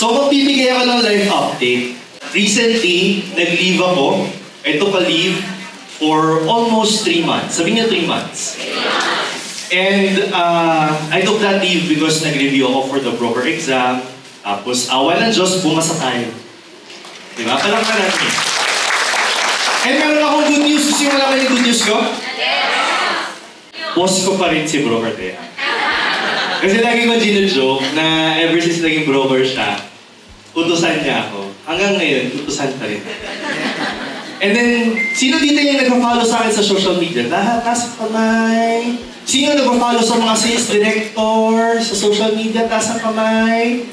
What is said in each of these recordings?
So, magbibigay ako ng life update. Recently, nag-leave ako. I took a leave for almost 3 months. Sabi niya 3 months. And I took that leave because nag-review ako for the broker exam. Tapos, awa ng Diyos, bumasa tayo. Diba? Palakpan natin. And meron akong good news. Gusto yung malaman yung good news ko? Boss ko pa rin si broker Dahil. Kasi lagi ko gino-joke na ever since naging broker siya, utusan niya ako. Hanggang ngayon, utusan pa rin. And then, sino dito yung nag-follow sa akin sa social media? Lahat, taas ang kamay. Sino nag-follow sa mga sales director sa social media? Taas ang kamay.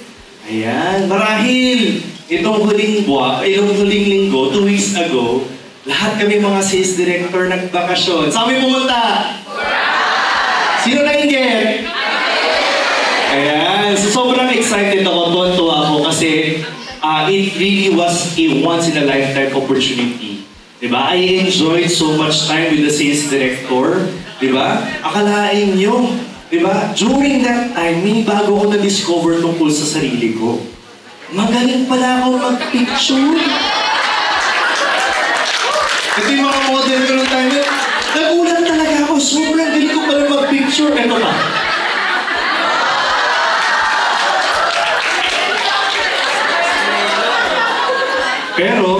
Ayan, marahil. Itong huling linggo, 2 weeks ago, lahat kami mga sales director nagbakasyon. Saan kami pumunta? Sino na-engage? Ayan, so sobrang excited ako, tuwan-tuwa ako kasi it really was a once-in-a-lifetime opportunity. Diba? I enjoyed so much time with the sales director. Diba? Akalain nyo, diba? During that time, may bago ko na-discover tungkol sa sarili ko. Magaling pala ako mag-picture. Ito yung mga model ko ng time, nagulat talaga ako. Sobrang galing ko pala mag-picture. Ito pa. Pero,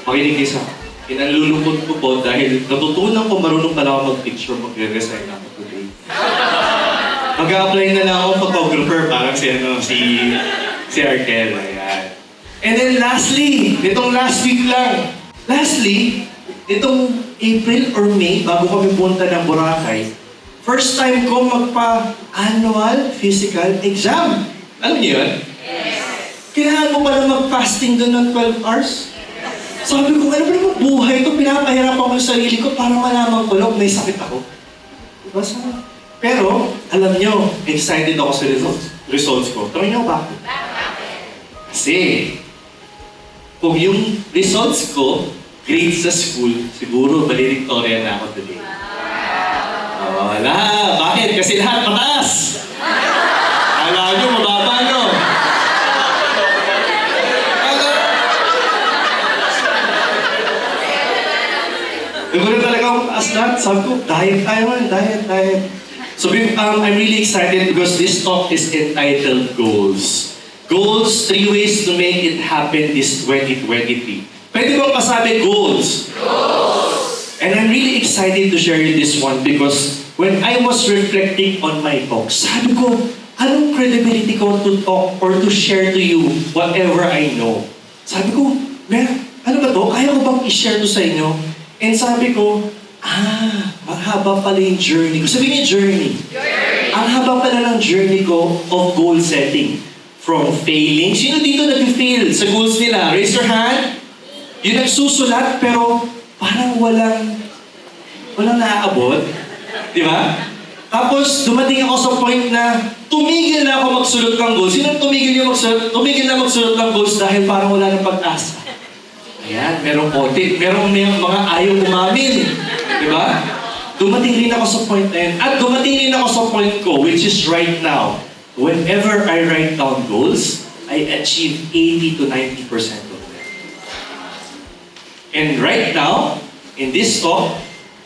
makinig isa. Inalulungkot ko po dahil natutunan ko marunong pala ako mag-picture, mag-resign ako today. Mag-a-apply na lang ako photographer, parang si Arkel. Ayan. And then lastly, nitong last week lang. Lastly, nitong April or May, bago kami punta ng Boracay, first time ko magpa-annual physical exam. Alam niyo yun? Kailangan mo pala mag-fasting doon ng 12 hours? Sabi ko, ano ba naman buhay ito? Pinapahirap ako sa sarili ko para malaman ko lang may sakit ako. Diba? Pero, alam nyo, excited ako sa results ko. Tanong nyo bakit? Kasi, kung yung results ko, grades sa school, siguro valedictorian na ako today. Wala. Bakit? Kasi lahat pataas. Alam nyo, mababa nyo. Nagulong talaga akong taas lahat. Sabi ko, diet tayo man, diet. So I'm really excited because this talk is entitled Goals. Goals, 3 ways to make it happen this 2023. Pwede bang pasabi goals? Goals! And I'm really excited to share you this one because when I was reflecting on my talk, sabi ko, anong credibility ko to talk or to share to you whatever I know? Sabi ko, ano ba to? Kaya ko bang i-share to sa inyo? And sabi ko, mahaba pala yung journey ko. Sabi niya journey. Ang haba pala ng journey ko of goal setting. From failing. Sino dito nag-fail sa goals nila? Raise your hand. Yung nagsusulat pero parang walang naaabot. Di ba? Tapos dumating ako sa point na tumigil na ako magsulat ng goals. Sino tumigil yung magsulat? Tumigil na magsulat ng goals dahil parang wala ng pag-asa. Ayan, merong audit, merong mga ayaw umamin. Di ba? Dumating rin ako sa point na yun. At dumating rin ako sa point ko, which is right now. Whenever I write down goals, I achieve 80 to 90% of them. And right now, in this talk,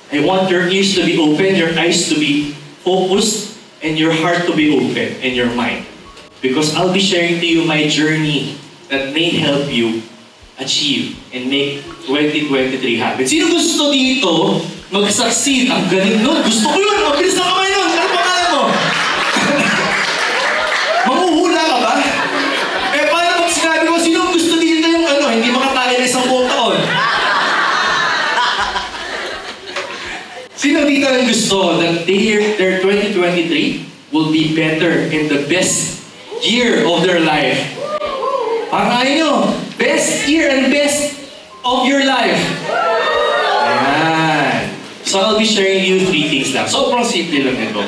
I want your ears to be open, your eyes to be focused, and your heart to be open, and your mind. Because I'll be sharing to you my journey that may help you achieve and make 2023 happen. Sino gusto dito mag-succeed? Ang galing nun. Gusto ko yun. Mabilis na kamay nun. Ano pangalan mo? Mamuhula ka ba? Paano pag sinabi ko, sino gusto dito yung hindi makatali na isang buong taon? Sino dito ang gusto that their 2023 will be better and the best year of their life? Pangalan nyo, best year and best of your life. Ayan. So I'll be sharing you 3 things lang. Sobrang simple lang ito.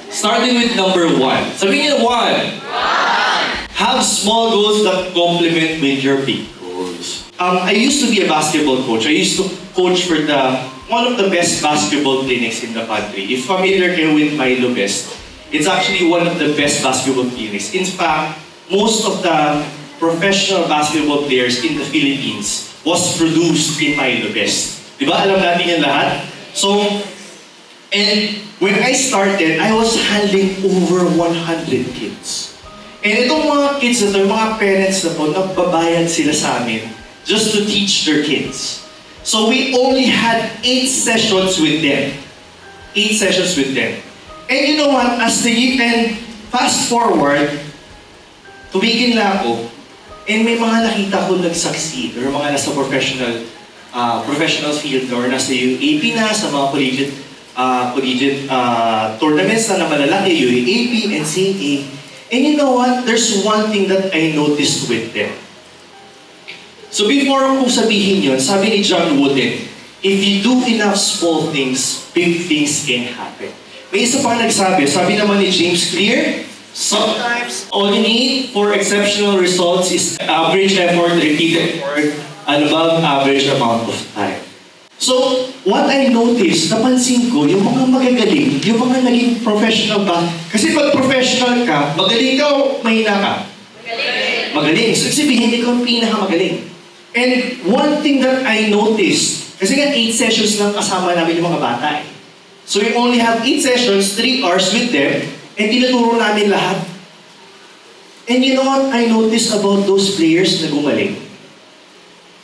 Starting with number 1. Sabihin niyo 1. Have small goals that complement with your big goals. I used to be a basketball coach. I used to coach for one of the best basketball clinics in the country. If familiar kayo with Milo Best, it's actually one of the best basketball clinics. In fact, most of the professional basketball players in the Philippines was produced in Milo Best. Di ba? Alam natin yan lahat? So, and when I started, I was handling over 100 kids. And itong mga kids na to, yung mga parents na to, nagbabayad sila sa amin just to teach their kids. So we only had 8 sessions with them. 8 sessions with them. And you know what? As the year, and fast forward, tumigil na ako, and may mga nakita ko nag-succeed, or mga nasa professional field, or nasa UAP na, sa mga collegiate tournaments na malalaki, UAP, NCAA. And you know what? There's one thing that I noticed with them. So before kong sabihin yun, sabi ni John Wooden, if you do enough small things, big things can happen. May isa pang nagsabi, sabi naman ni James Clear, sometimes all you need for exceptional results is average effort repeated for an above average amount of time. So, what I noticed, napansin ko, yung mga magagaling, yung mga naging professional ba? Kasi pag professional ka, magaling ka o mahina ka? Magaling. Magaling. So, sabihin, ikaw ang pinakamagaling. And one thing that I noticed, kasi nga 8 sessions lang kasama namin yung mga bata eh. So we only have 8 sessions, 3 hours with them, and tinuturo namin lahat. And you know what I noticed about those players na gumaling?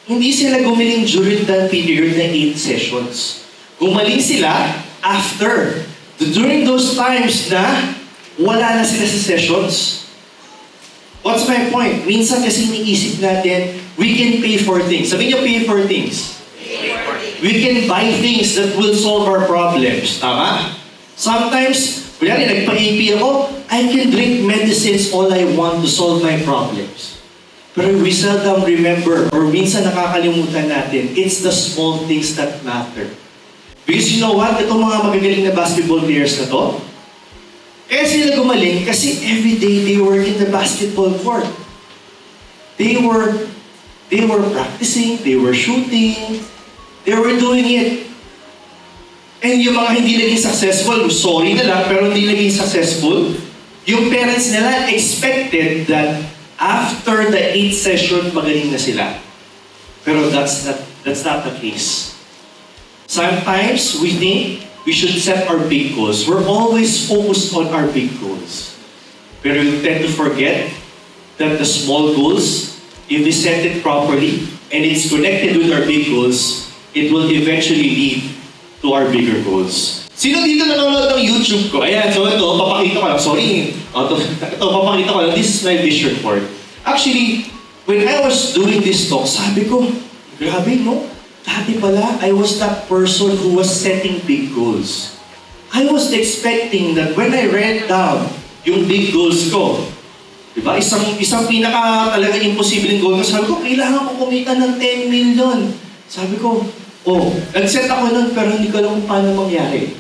Hindi sila gumaling during that period na 8 sessions. Gumaling sila after. During those times na wala na sila sa sessions. What's my point? Minsan kasi iniisip natin, we can pay for things. Sabi niyo, pay for things. We can buy things that will solve our problems. Tama? Sometimes, kunyari, nagpa-AP ako, I can drink medicines all I want to solve my problems. Pero we seldom remember, or minsan nakakalimutan natin, it's the small things that matter. Because you know what? Itong mga magagaling na basketball players na to, kaya sila gumaling kasi every day they were in the basketball court. They were practicing, they were shooting, they were doing it. And yung mga hindi naging successful, sorry na lang, pero hindi naging successful, yung parents nila expected that after the 8th session, magaling na sila. Pero that's not the case. Sometimes we think we should set our big goals. We're always focused on our big goals. Pero we tend to forget that the small goals, if we set it properly, and it's connected with our big goals, it will eventually lead to our bigger goals. Sino dito nanonood ng YouTube ko? Ayan, so ito, papakita ko lang. Sorry. Ito, papakita ko lang. This is my vision board. Actually, when I was doing this talk, sabi ko, grabe no? Dati pala, I was that person who was setting big goals. I was expecting that when I read down yung big goals ko, diba? Isang pinaka talaga imposibleng goal ko, sabi ko, kailangan ko kumita ng 10 million. Sabi ko, nag-set ako nun, pero hindi ko alam kung paano mangyari.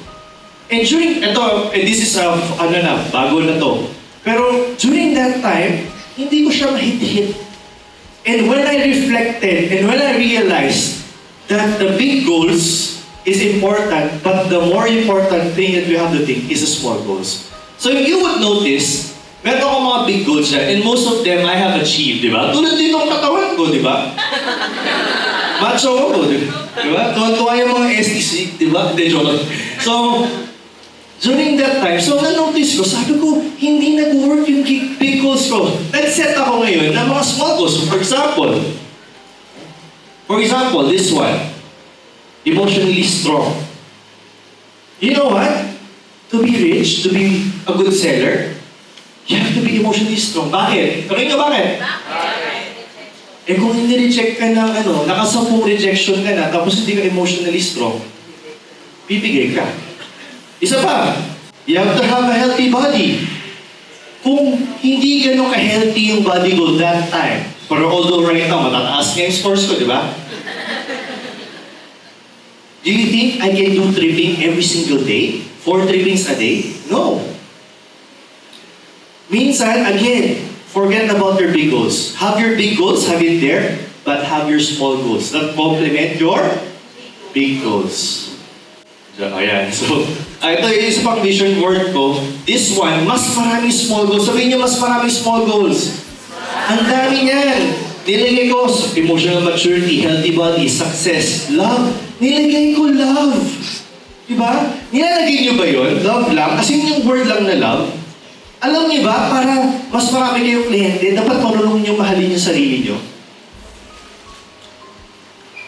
And during, this is, bago na to. Pero during that time, hindi ko siya mahit-hit. And when I reflected, and when I realized that the big goals is important, but the more important thing that we have to think is the small goals. So if you would notice, meron akong mga big goals dyan, and most of them I have achieved, di ba? Tulad din ng katawan ko, di ba? Macho ko, di ba? Tuwa yung mga STC, di ba? Hindi, joke. So, during that time, so na-notice ko, sabi ko, hindi nag-work yung big goals ko. Nag-set ako ngayon ng mga small goals. For example, this one, emotionally strong. You know what? To be rich, to be a good seller, you have to be emotionally strong. Bakit? Bakit? Eh kung hindi-reject ka ng nakasampung rejection ka na, tapos hindi ka emotionally strong, bibigay ka. Isa pa, you have to have a healthy body. Kung hindi ganun ka-healthy yung body goal that time, pero although right now, matataas nga yung scores ko, di ba? Do you think I can do tripping every single day? 4 trippings a day? No. Minsan, again, forget about your big goals. Have your big goals, have it there, but have your small goals that complement your big goals. Ayan, so, ito yung isa pang vision board ko. This one, mas maraming small goals. Sabihin niyo, mas maraming small goals. Ang dami niyan. Nilagay ko emotional maturity, healthy body, success, love. Nilagay ko love. Diba? Nilalagay niyo ba yun? Love lang? Kasi yung word lang na love. Alam niyo ba, para mas marami kayong kliyente, dapat marunong niyo mahalin yung sarili niyo.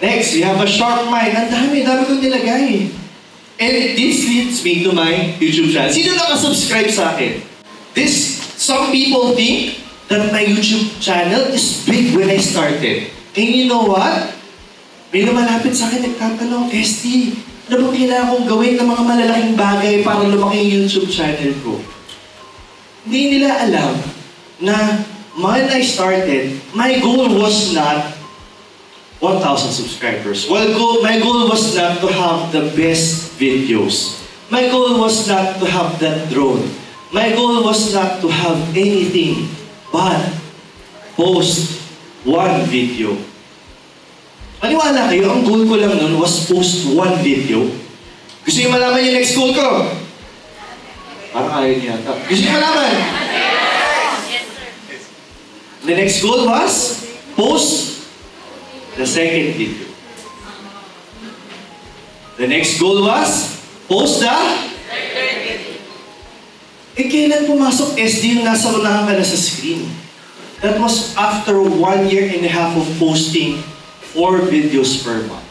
Next, we have a sharp mind. Ang dami kong nilagay. And this leads me to my YouTube channel. Sino nakasubscribe sa akin? Some people think that my YouTube channel is big when I started. And you know what? May lumalapit sa akin, nagtatanong, ST, ano bang kailangan kong gawin ng mga malalaking bagay para lumaki yung YouTube channel ko? Hindi nila alam na when I started, my goal was not 1,000 subscribers. My goal was not to have the best videos. My goal was not to have that drone. My goal was not to have anything but post one video. Maniwala kayo, ang goal ko lang nun was post one video. Gusto niyo malaman yung next goal ko? Parang ayaw niya yata. Gusto niyo malaman? Yes, sir. The next goal was post the second video. The next goal was post the third video. Eh, kailan pumasok SD yung nasa unahan ka na sa screen? That was after 1.5 years of posting 4 videos per month.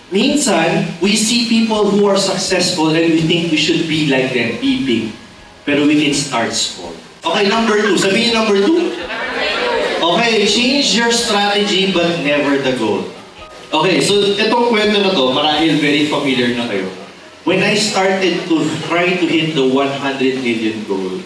Minsan, we see people who are successful and we think we should be like them, be big. Pero we can start small. Okay, number 2. Sabihin niyo number 2. Okay, change your strategy but never the goal. Okay, so itong kwento na to, marahil very familiar na kayo. When I started to try to hit the 100 million goal,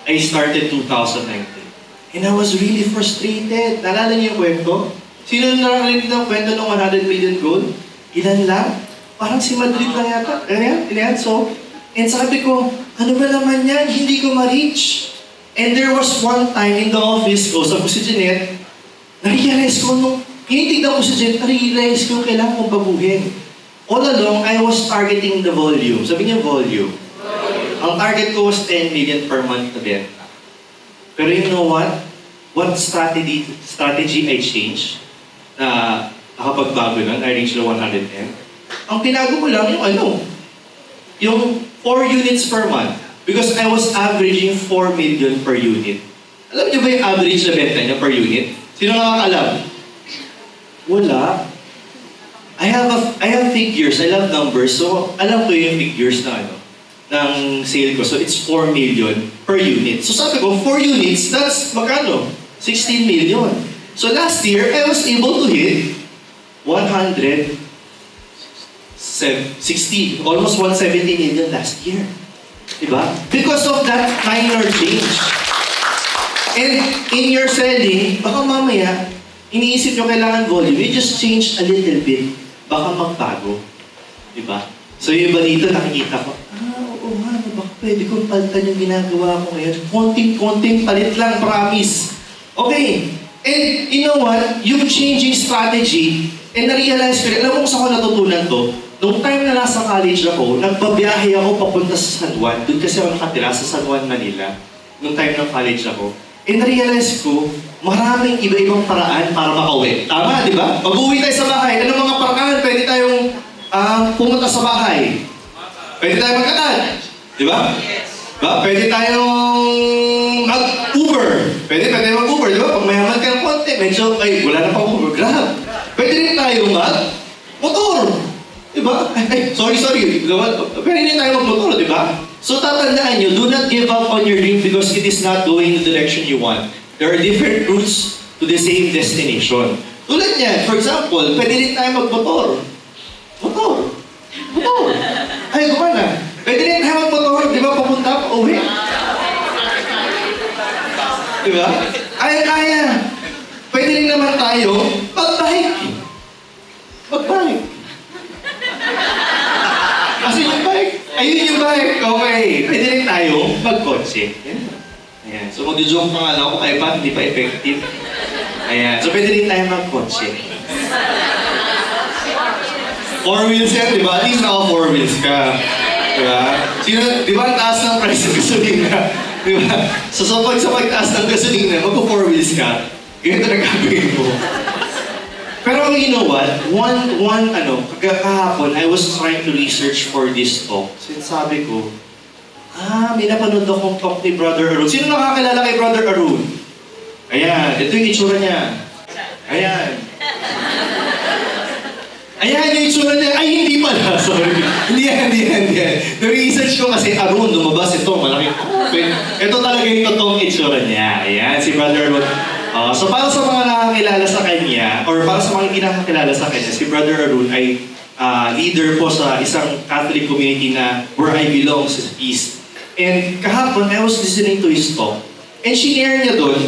I started 2019. And I was really frustrated. Naalala niyo yung kwento? Sino narinig ng kwento ng 100 million goal? Ilan lang? Parang si Madrid lang yata. Ganyan. So, and sabi ko, ano ba naman yan? Hindi ko ma-reach. And there was one time in the office ko, sabi ko si Jeanette, na-realize ko nung tinitignan ko si Jeanette, na-realize ko kailangan kong baguhin. All along, I was targeting the volume. Sabi niya volume. Ang target ko was 10 million per month na benta. Pero you know what? What strategy I changed na nakapagbago nun, I reached the 110. Ang pinago ko lang yung 4 units per month. Because I was averaging 4 million per unit. Alam niyo ba yung average na benta niya per unit? Sino nakakalam? Wala. I have figures, I love numbers, so alam ko yung figures na ng sale ko. So it's 4 million per unit. So sabi ko, 4 units, that's magkano? 16 million. So last year, I was able to hit 160, almost 170 million last year. Diba? Because of that minor change. And in your selling, baka mamaya, iniisip nyo kailangan volume, you just change a little bit, baka magbago. Diba? So yung iba dito, nakikita ko, oo nga, baka pwede kong palitan yung ginagawa ko ngayon. Konting palit lang, promise. Okay. And you know what? Yung changing strategy, and na-realize ko, alam mo kung saan ko natutunan to, noong time na nasa college ako, nagbabiyahe ako papunta sa San Juan. Doon kasi ako nakatira sa San Juan, Manila. Noong time ng college ako. And na-realize ko, maraming iba-ibang paraan para makauwi. Tama, di ba? Pag-uwi tayo sa bahay, anong mga paraan? Pwede tayong pumunta sa bahay. Pwede tayong magkatad. Di ba? Ba? Pwede tayong mag-Uber. Pwede tayong mag-Uber. Di ba? Pag mayaman ka ng konti, medyo, wala na pang Uber. Grab. Pwede rin tayong mag-motor. Diba? Sorry. Pero hindi tayo magmotor, diba? So tatandaan nyo, do not give up on your dream because it is not going in the direction you want. There are different routes to the same destination. Tulad niyan, for example, pwede rin tayo magmotor. Motor. Ay, gumana. Pwede rin tayo magmotor, di ba? Papunta pa uwi. Di ba? Kaya. Pwede rin naman tayo mag-bike. Kasi yung bike, ayun yung bike. Okay. Pwede rin tayo mag-kotse. Ayan. So mag-joke pa nga lang ako, kaya ba hindi pa effective? Ayan. So pwede rin tayo mag-kotse. 4 wheels yan, di ba? At least naka 4 wheels ka. Di ba? Di ba ang taas ng price ng gasolina? Diba? So sa pagtaas ng gasolina, magpo-4 wheels ka, ganito na gagawin mo. Pero you know what? Kahapon, I was trying to research for this talk. Since sabi ko, may napanood akong talk ni Brother Arun. Sino nakakilala kay Brother Arun? Ayan, ito yung itsura niya. Ayan. Ayan yung itsura niya. Ay, hindi pala. Sorry. Hindi yan. Na-research ko kasi Arun, lumabas ito. Malaki. Ito talaga yung totoong itsura niya. Ayan, si Brother Arun. So para sa mga nakakilala sa kanya, or para sa mga hindi nakakilala sa kanya, si Brother Arun ay leader po sa isang Catholic community na where I belong sa East. And kahapon, I was listening to his talk. And shinare niya doon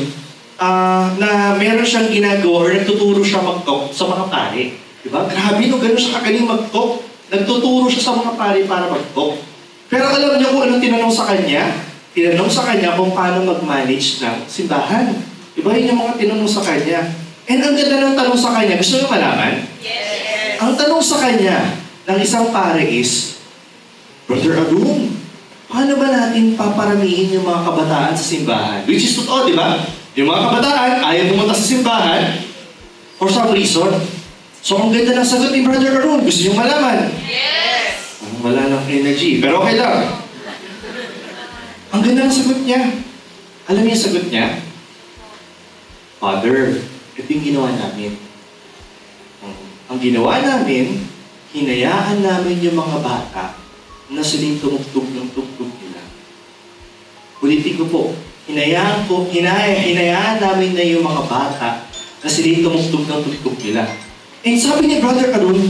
na meron siyang ginagawa or nagtuturo siya mag-talk sa mga pare. Diba? Grabe no, gano'n siya kagaling mag-talk. Nagtuturo siya sa mga pare para mag-talk. Pero alam niyo kung anong tinanong sa kanya? Tinanong sa kanya kung paano mag-manage ng simbahan. Diba yun yung mga tinanong sa kanya? And ang ganda ng tanong sa kanya, gusto niyo malaman? Yes! Ang tanong sa kanya ng isang pare is, Brother Arun, paano ba natin paparamihin yung mga kabataan sa simbahan? Which is totoo, di ba? Yung mga kabataan, ayaw pumunta sa simbahan for some reason. So ang ganda ng sagot ni Brother Arun, gusto niyo malaman? Yes! Wala ng energy, pero okay lang. Ang ganda ng sagot niya. Alam niyo yung sagot niya? Father, ito yung ginawa namin. Ang ginawa namin, hinayaan namin yung mga bata na siling tumugtog ng tugtog nila. Ulitin ko po, hinayaan namin na yung mga bata na siling tumugtog ng tugtog nila. And sabi ni Brother Arun,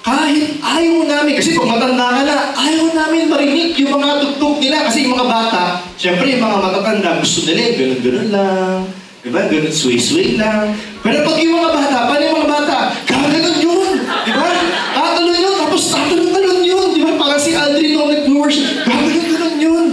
kahit ayaw namin, kasi pag matanda ka na, ayaw namin marinig yung mga tugtog nila. Kasi yung mga bata, syempre yung mga matatanda, gusto nila ganun-ganun lang. Diba? Ganun, sway-sway lang. Pero pag yung mga bata, paano yung mga bata? Gaganon yun! Diba? Tatalon yun, tapos tatalon yun! Diba? Parang si Aldrin nung nag-worship, gaganon yun!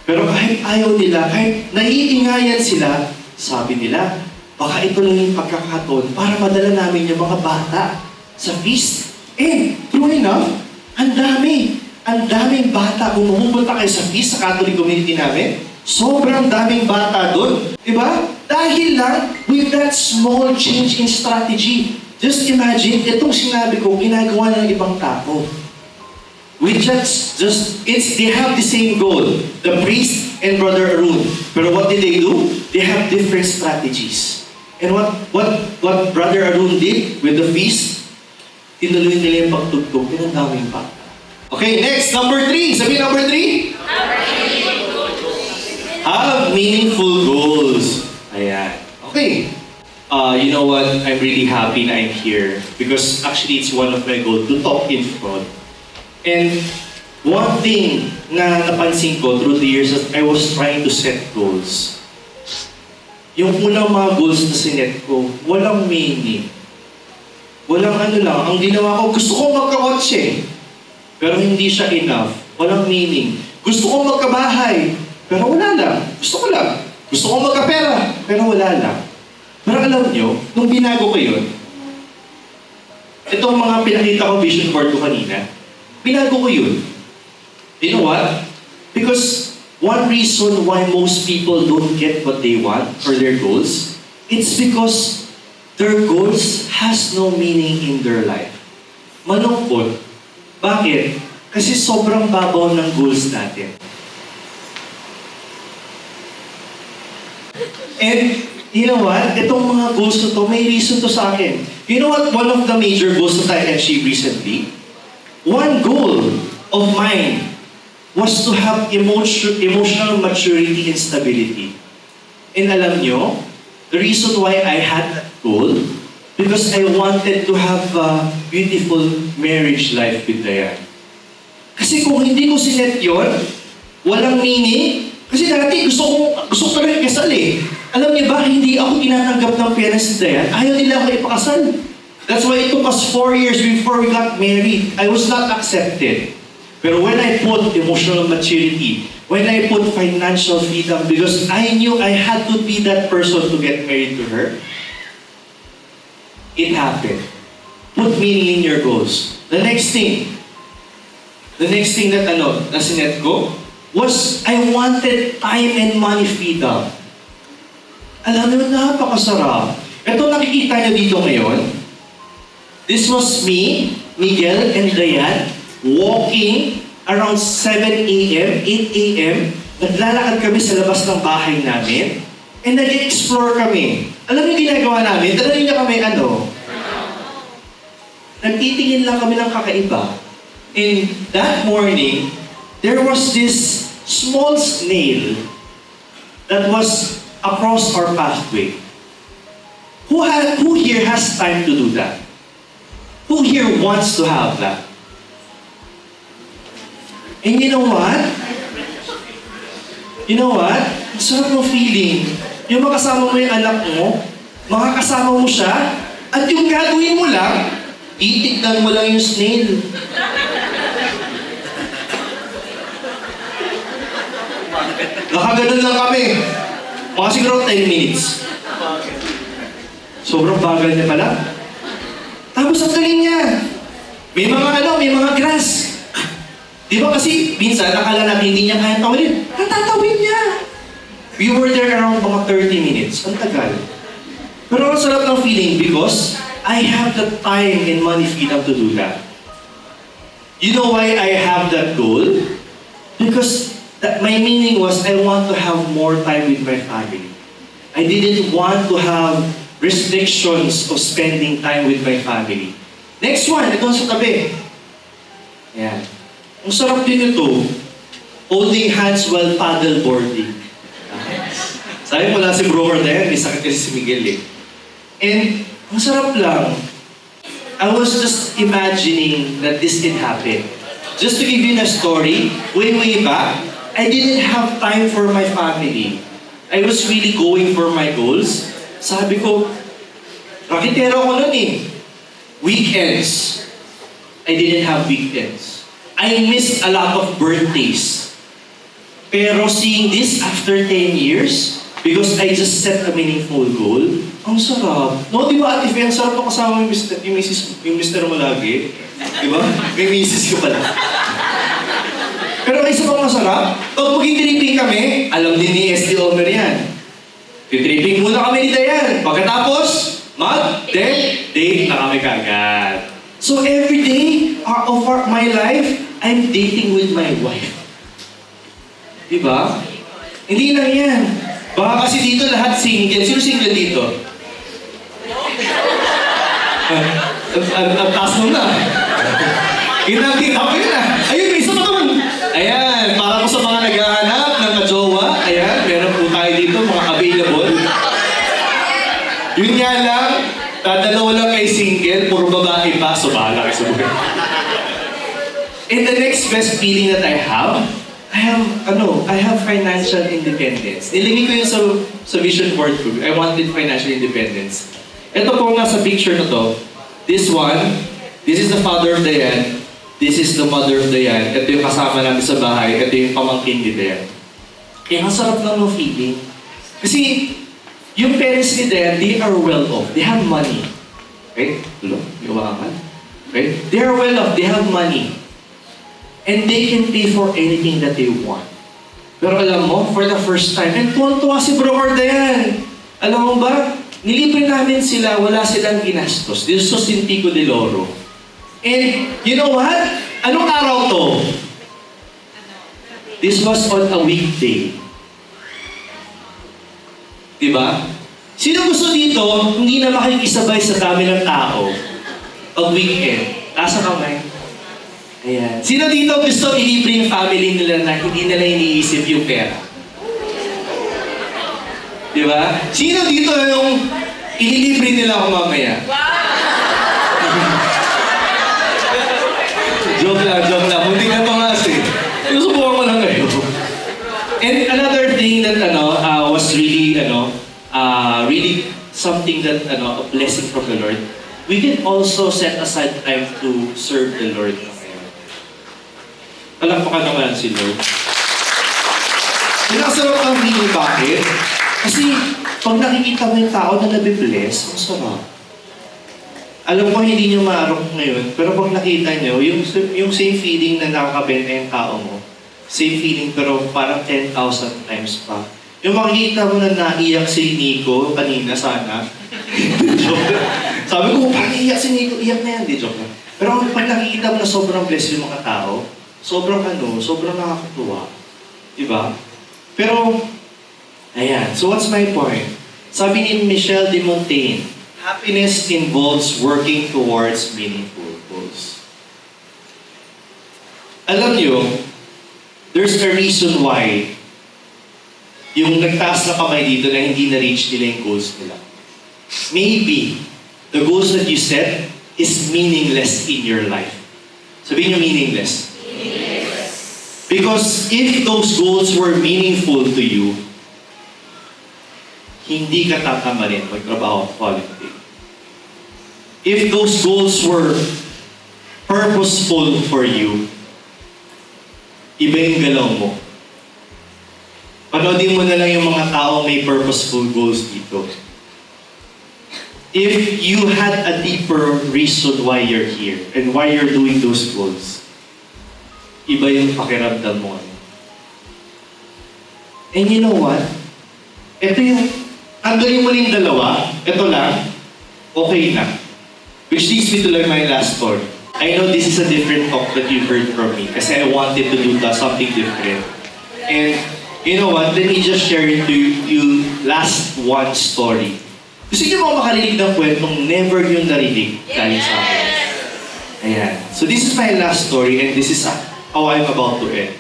Pero kahit ayaw nila, kahit naiingayan sila, sabi nila, baka ito lang yung pagkakataon para madala namin yung mga bata sa feast. And, true enough, ang daming bata. Kung pumunta kayo sa feast, sa Catholic community namin, sobrang daming bata doon. Diba? Dahil lang, with that small change in strategy. Just imagine, itong sinabi ko, ginagawa ng ibang tao. They have the same goal. The priest and Brother Arun. Pero what did they do? They have different strategies. And what Brother Arun did with the feast, tinuloy nila yung pagtugtog ng daming bata. Okay, next, number 3. Sabi number 3? Have meaningful goals. Ayan. Okay. You know what? I'm really happy na I'm here because actually it's one of my goals to talk in front. And one thing na napansin ko through the years that I was trying to set goals. Yung unang mga goals na sinet ko, walang meaning. Walang ano lang. Ang ginawa ko, gusto ko magka-kotse. Pero hindi siya enough. Walang meaning. Gusto ko magkabahay. Pero wala lang. Gusto ko lang. Gusto ko magkapera. Pero wala lang. Pero alam nyo, nung binago ko yun, itong mga pinakita ko vision board ko kanina, binago ko yun. You know what? Because one reason why most people don't get what they want or their goals, it's because their goals has no meaning in their life. Malungkot. Bakit? Kasi sobrang babaw ng goals natin. And, you know what? Itong mga goals na to, may reason to sa akin. You know what? One of the major goals that I achieved recently, one goal of mine was to have emotional maturity and stability. And alam nyo, the reason why I had that goal, because I wanted to have a beautiful marriage life with Dahil. Kasi kung hindi ko sinet yun, walang meaning. Kasi dati gusto ko rin kasal eh. Alam niyo ba, hindi ako tinatanggap ng parents ni Dahil. Ayaw nila ako ipakasal. That's why it took us 4 years before we got married. I was not accepted. Pero when I put emotional maturity, when I put financial freedom, because I knew I had to be that person to get married to her, it happened. Put meaning in your goals. The next thing that na sinet ko, was I wanted time and money freedom. Alam niyo, napakasarap. Ito nakikita niyo dito ngayon. This was me, Miguel, and Dayan walking around 7 a.m., 8 a.m. Naglalakad kami sa labas ng bahay namin and nag-explore kami. Alam niyo ginagawa namin? Tanongin niyo kami nagtitingin lang kami ng kakaiba. And that morning, there was this small snail that was across our pathway. Who here has time to do that? Who here wants to have that? And you know what? You know what? Ang sarap ng feeling. Yung makasama mo yung anak mo, makakasama mo siya, at yung gagawin mo lang, titignan mo lang yung snail. Nakaganon lang kami. Mga siguro 10 minutes. Sobrang bagal niya pala. Tapos ang galing niya. May mga grass. Di ba kasi minsan akala natin hindi niya kaya tawin. Natatawin niya. We were there around mga 30 minutes. Ang tagal. Pero ang sarap ng feeling because I have the time and money freedom to do that. You know why I have that goal? Because my meaning was I want to have more time with my family. I didn't want to have restrictions of spending time with my family. Next one, ito sa tabi. Ayan. Ang sarap din ito, holding hands while paddle boarding. Sabi mo lang si broker na yan, may sakit kasi si Miguel eh. And ang sarap lang, I was just imagining that this can happen. Just to give you a story, way back, I didn't have time for my family. I was really going for my goals. Sabi ko, rakitero ko nun eh. Weekends. I didn't have weekends. I missed a lot of birthdays. Pero seeing this after 10 years, because I just set a meaningful goal, ang sarap. No, di ba Ate Fe, ang sarap mo kasama yung mister mo lagi. Di ba? May misis ko pala. Pero isa pang masarap, pag mag-tripping kami, alam din ni SD Omer yan. Tripping muna kami ni Dayan. Pagkatapos, date na kami kagad. So every day of my life, I'm dating with my wife. Diba? Hindi lang yan. Baka kasi dito lahat single. Sino single dito? Ang taas mo na. Kita ko yun ah. Ayun, may isa pa naman. Ayan, para po sa mga naghahanap ng kajowa, ayan, meron po tayo dito, mga available. Yun nga lang, dalawa lang kayo single, puro babae pa, so bahala kayo sa buhay. And the next best feeling that I have financial independence. Nilagay ko yun sa vision board ko. I wanted financial independence. Ito po nga sa picture na to. This is the father of Dayan. This is the mother of Dayan. Ito yung kasama namin sa bahay. Ito yung pamangkin ni Dayan. Kaya ang sarap lang ng feeling. Kasi yung parents ni Dayan, they are well off. They have money. Okay? Okay? They are well off. They have money. And they can pay for anything that they want. Pero alam mo, for the first time, and tuwan-tuwa si Broker Dayan. Alam mo ba, nilibre namin sila, wala silang ginastos. This was in Pico de Loro. And you know what? Anong araw to? This was on a weekday. Diba? Sino gusto dito, hindi na makikisabay sa dami ng tao pag weekend? Taas ang kamay. Ayan. Sino dito gusto ilibre yung family nila na hindi nila iniisip yung pera? Diba? Sino dito yung ililibre nila ako mamaya? Joke lang. Hindi na pangas eh. Susubukan ko lang kayo. And another thing that was really really something that a blessing from the Lord. We can also set aside time to serve the Lord. Palakpakan naman si Lord. Pinakasarap ang feeling, bakit? Kasi pag nakikita mo yung tao na nabibless, ang sarap. Alam ko hindi nyo maarok ngayon, pero pag nakita nyo, yung same feeling na nakakabenta yung tao mo, Same feeling pero parang 10,000 times pa. Yung makikita mo na naiyak si Nico kanina sana. Joke. Sabi ko, parang iyak si Nico, iyak na yan. Di joke lang. Pero pag nakikita mo na sobrang blessed yung mga tao, sobrang nakakatuwa. Diba? Pero, ayan. So what's my point? Sabi ni Michel de Montaigne, happiness involves working towards meaningful goals. Alam nyo, there's a reason why yung nagtaas na kamay dito na hindi na-reach nila yung goals nila. Maybe, the goals that you set is meaningless in your life. Sabihin nyo meaningless. Meaningless. Because if those goals were meaningful to you, hindi ka tatama rin magtrabaho quality. If those goals were purposeful for you, iba yung galaw mo. Panoodin mo na lang yung mga tao may purposeful goals dito. If you had a deeper reason why you're here and why you're doing those goals, iba yung pakiramdam mo. And you know what? Ito yung, tanggalin mo yung dalawa, ito lang, okay na. Which leads me to my last story. I know this is a different talk that you heard from me kasi I wanted to do something different. And you know what? Let me just share it to you last one story. Gusto niyo ba makarinig ng kwentong never yung narinig dahil sa akin? Ayan. So this is my last story and this is how I'm about to end.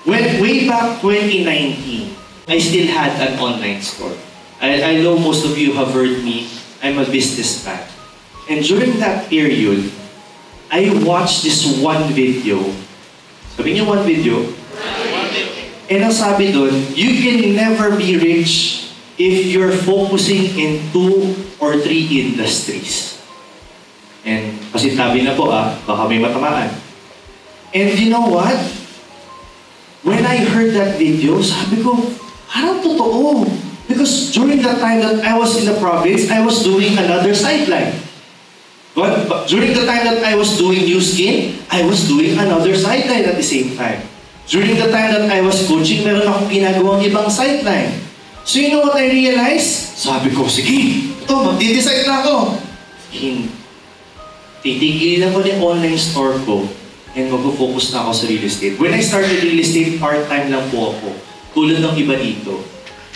Way back 2019, I still had an online store. I know most of you have heard me. I'm a businessman. And during that period, I watched this one video. Sabi niyo one video? And ang sabi doon, you can never be rich if you're focusing in 2 or 3 industries. And kasi tabi na po baka may matamaan. And you know what? When I heard that video, sabi ko, parang totoo. Because during the time that I was in the province, I was doing another sideline. But during the time that I was doing New Skin, I was doing another sideline at the same time. During the time that I was coaching, meron akong ginagawang ibang sideline. So you know what I realized? Sabi ko, sige, ito, magdi-decide na ako. Titigilin ko yung online store ko and mag-focus na ako sa real estate. When I started real estate, part-time lang po ako. Tulad ng iba dito.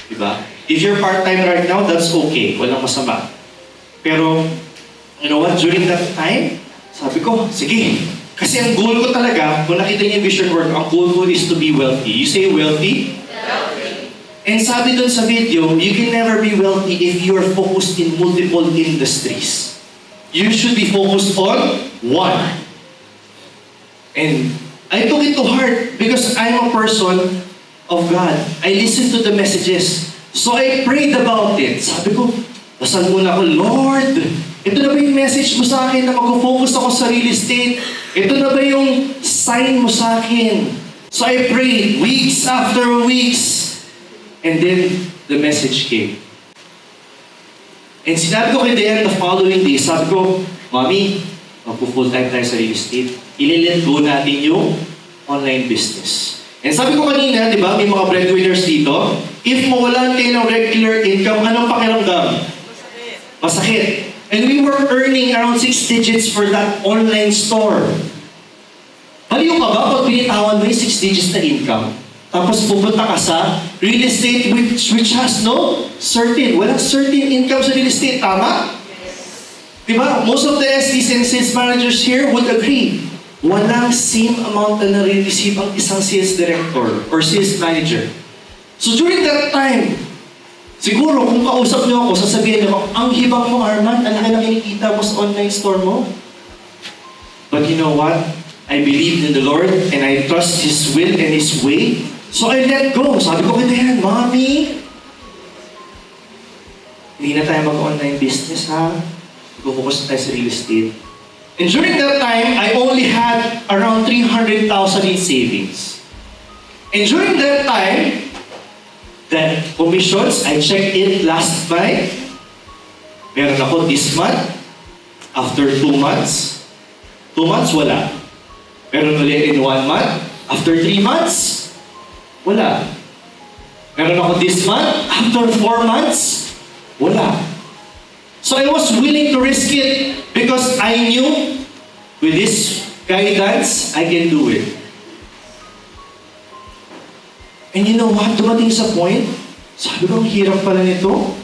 Diba? If you're part-time right now, that's okay. Walang masama. Pero, you know what? During that time, sabi ko, sige. Kasi ang goal ko talaga, kung nakita niyo yung vision board, ang goal ko is to be wealthy. You say wealthy? Wealthy. And sabi dun sa video, you can never be wealthy if you're focused in multiple industries. You should be focused on one. And I took it to heart because I'm a person of God. I listen to the messages. So I prayed about it. Sabi ko, dasal muna ako, Lord, ito na ba yung message mo sa akin na mag-focus ako sa real estate? Ito na ba yung sign mo sa akin? So I prayed, weeks after weeks. And then, the message came. And sinabi ko kay Dahil the following day, sabi ko, Mommy, magpo-full time tayo sa real estate. Ililet go natin yung online business. And sabi ko kanina, di ba, may mga breadwinners dito. If mawalan kayo ng regular income, anong pakiramdam? Masakit. And we were earning around 6 digits for that online store. Baliw ka ba pag binitawan mo yung 6 digits na income? Tapos pupunta ka sa real estate which has no certain, walang certain income sa real estate, tama? Diba? Most of the SDs and sales managers here would agree. Walang same amount na nare-receive ang isang sales director or sales manager. So during that time, siguro kung kausap niyo ako, sasabihin niyo, ang hibang mo Armand, ang laki na kinikita mo sa online store mo. But you know what? I believed in the Lord and I trust His will and His way. So I let go. Sabi ko kay Dahil, Mommy, hindi na tayo mag-online business ha. Mag-focus na tayo sa real estate. And during that time, I only had around 300,000 in savings. And during that time, the commissions, I checked it last night. Meron ako this month. After 2 months. 2 months, wala. Meron ulit in 1 month. After 3 months, wala. Meron ako this month, after 4 months, wala. So I was willing to risk it because I knew with this guidance, I can do it. And you know what? Dumating sa point, sabi ko, ang hirap pala nito.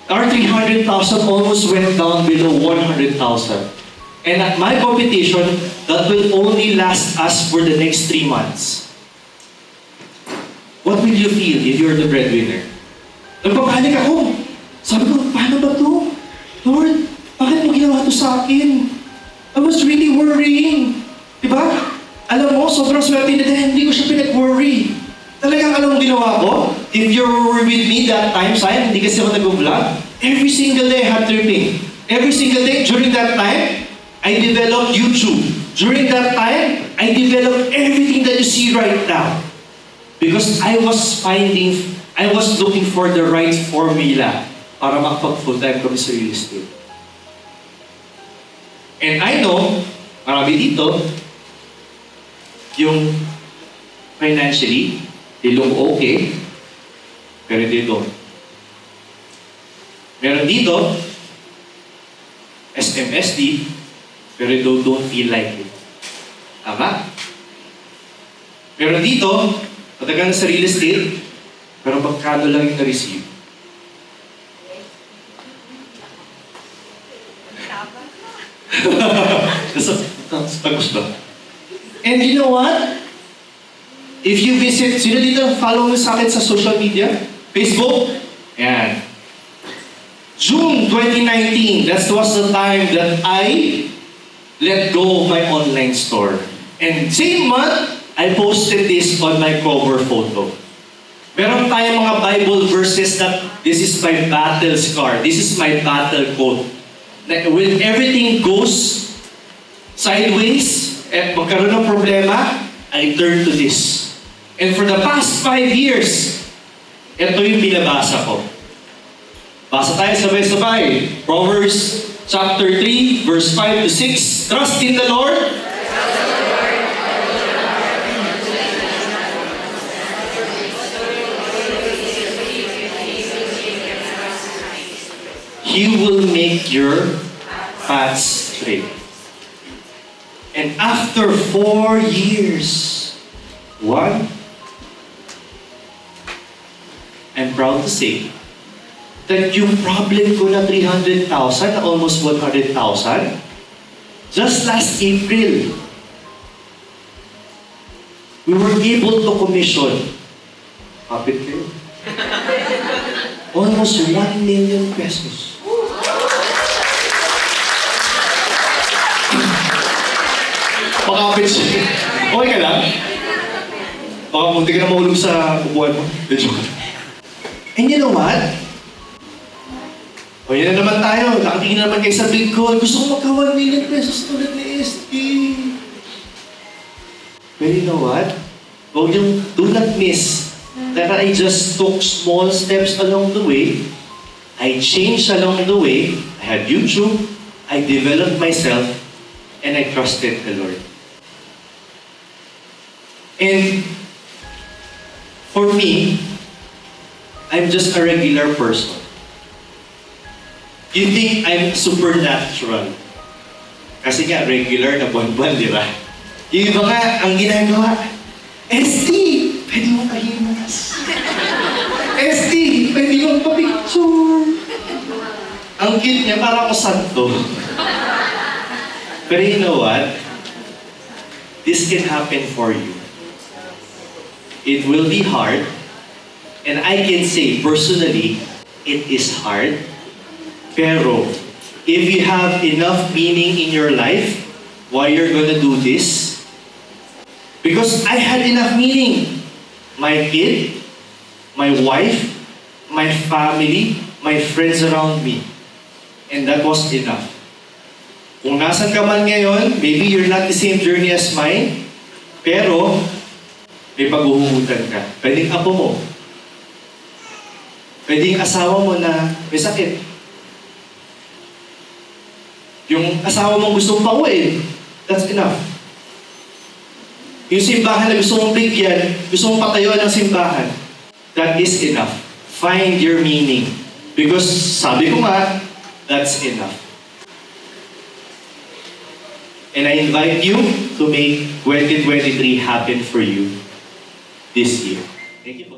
Our 300,000 almost went down below 100,000. And at my competition, that will only last us for the next 3 months. What will you feel if you're the breadwinner? Nagpapanik ako. Sabi ko, paano ba to? Lord, bakit mo ginawa to sa akin? I was really worrying. Diba? Alam mo, sobrang swerte na dahil hindi ko siya pinag-worry. Talagang alam mo ginawa ko? If you were with me that time, sayang, hindi kasi ako nag-vlog. Every single day I had tripping. Every single day, during that time, I developed YouTube. During that time, I developed everything that you see right now. Because I was looking for the right formula para makapag-full-time kami sa real estate. And I know, marami dito, yung financially, they look okay, pero they don't. Meron dito, SMSD, pero they don't feel like it. Tama? Meron dito, patagal na sa real estate, pero magkano lang yung na-receive. Tapos ba? And you know what? If you visit, sino dito follow mo sa akin sa social media? Facebook? Yan. June 2019, that was the time that I let go of my online store. And same month, I posted this on my cover photo. Meron tayong mga Bible verses that this is my battle scar, this is my battle quote. When everything goes sideways at magkaroon ng problema, I turn to this. And for the past 5 years, ito yung binabasa ko. Basa tayo sabay-sabay. Proverbs chapter 3, verse 5 to 6. Trust in the Lord. He will make your paths straight. And after 4 years, I'm proud to say that yung problem ko na 300,000, na almost 100,000, just last April, we were able to commission, kapit kayo, almost 1 million pesos. Pakapit siya. Okay ka lang? Baka munti ka na mahulog sa upuan mo. And you know what? O yan na naman tayo. Nakatingin na naman kayo sa big call. Gusto ko magka 1 million pesos tulad ni ST. But you know what? Huwag yung do not miss that I just took small steps along the way. I changed along the way. I had YouTube. I developed myself. And I trusted the Lord. And for me, I'm just a regular person. You think I'm supernatural? Kasi nga, regular na buwan-buwan, di ba? Yung iba nga, ang ginagawa, ST, pwede mong pahimas. ST, pwede mong papicture. Ang cute niya, para ako santo. Pero you know what? This can happen for you. It will be hard. And I can say, personally, it is hard. Pero, if you have enough meaning in your life, why you're gonna do this? Because I had enough meaning. My kid, my wife, my family, my friends around me. And that was enough. Kung nasan ka man ngayon, maybe you're not the same journey as mine, pero may paghuhugutan ka. Pwedeng apo mo. Pwedeng asawa mo na may sakit. Yung asawa mong gustong pauwiin, that's enough. Yung simbahan na gusto mong bigyan, gusto mong patayuan ng simbahan, that is enough. Find your meaning. Because sabi ko nga, that's enough. And I invite you to make 2023 happen for you this year. Thank you po.